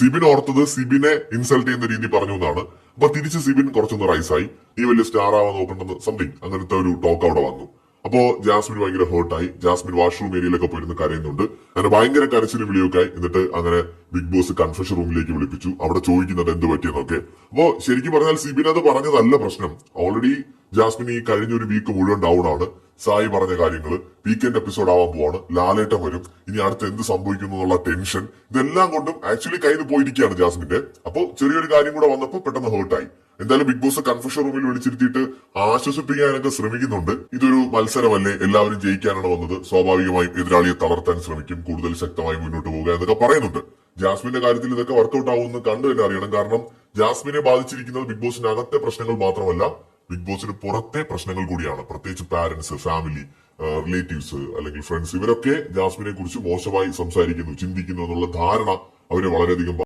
സിബിൻ ഓർത്തത് സിബിനെ ഇൻസൾട്ട് ചെയ്യുന്ന രീതി പറഞ്ഞു എന്നാണ്. അപ്പൊ തിരിച്ച് സിബിൻ കുറച്ചൊന്ന് റൈസായി, നീ വലിയ സ്റ്റാർ ആവാൻ നോക്കണ്ടെന്ന് സംതിങ് അങ്ങനത്തെ ഒരു ടോക്ക് അവിടെ വന്നു. അപ്പോ ജാസ്മിൻ ഭയങ്കര ഹേർട്ടായി. ജാസ്മിൻ വാഷ്റൂം ഏരിയയിലൊക്കെ പോയിരുന്ന് കരയുന്നുണ്ട്. അങ്ങനെ ഭയങ്കര കരച്ചിലും വിളിയൊക്കെ ആയി. എന്നിട്ട് അങ്ങനെ ബിഗ് ബോസ് കൺഫെഷൻ റൂമിലേക്ക് വിളിപ്പിച്ചു. അവിടെ ചോദിക്കുന്നത് എന്ത് പറ്റിയെന്നൊക്കെ. അപ്പോ ശരിക്കും പറഞ്ഞാൽ സിബിൻ അത് പറഞ്ഞതല്ല പ്രശ്നം. ഓൾറെഡി ജാസ്മിൻ ഈ കഴിഞ്ഞ ഒരു വീക്ക് മുഴുവൻ ഡൗൺ ആണ്. സായി പറഞ്ഞ കാര്യങ്ങള്, വീക്കെൻഡ് എപ്പിസോഡ് ആവാൻ പോവാണ്, ലാലേട്ടൻ വരും, ഇനി അടുത്ത് എന്ത് സംഭവിക്കുന്നു എന്നുള്ള ടെൻഷൻ, ഇതെല്ലാം കൊണ്ടും ആക്ച്വലി കയ്യിൽ പോയിരിക്കുകയാണ് ജാസ്മിന്റെ. അപ്പോ ചെറിയൊരു കാര്യം കൂടെ വന്നപ്പോൾ പെട്ടെന്ന് ഹേർട്ടായി. എന്തായാലും ബിഗ് ബോസ് കൺഫെഷൻ റൂമിൽ വിളിച്ചിരുത്തിയിട്ട് ആശ്വസിപ്പിക്കാനൊക്കെ ശ്രമിക്കുന്നുണ്ട്. ഇതൊരു മത്സരമല്ലേ, എല്ലാവരും ജയിക്കാനാണ് വന്നത്, സ്വാഭാവികമായും എതിരാളിയെ തളർത്താൻ ശ്രമിക്കും, കൂടുതൽ ശക്തമായി മുന്നോട്ട് പോകുക എന്നൊക്കെ പറയുന്നുണ്ട്. ജാസ്മിന്റെ കാര്യത്തിൽ ഇതൊക്കെ വർക്കൗട്ട് ആവുമെന്ന് കണ്ടു തന്നെ അറിയണം. കാരണം ജാസ്മിനെ ബാധിച്ചിരിക്കുന്നത് ബിഗ് ബോസിനകത്തെ പ്രശ്നങ്ങൾ മാത്രമല്ല, ബിഗ് ബോസിന് പുറത്തെ പ്രശ്നങ്ങൾ കൂടിയാണ്. പ്രത്യേകിച്ച് പാരന്റ്സ്, ഫാമിലി, റിലേറ്റീവ്സ് അല്ലെങ്കിൽ ഫ്രണ്ട്സ്, ഇവരൊക്കെ ജാസ്മിനെ കുറിച്ച് മോശമായി സംസാരിക്കുന്നു, ചിന്തിക്കുന്നു എന്നുള്ള ധാരണ അവരെ വളരെയധികം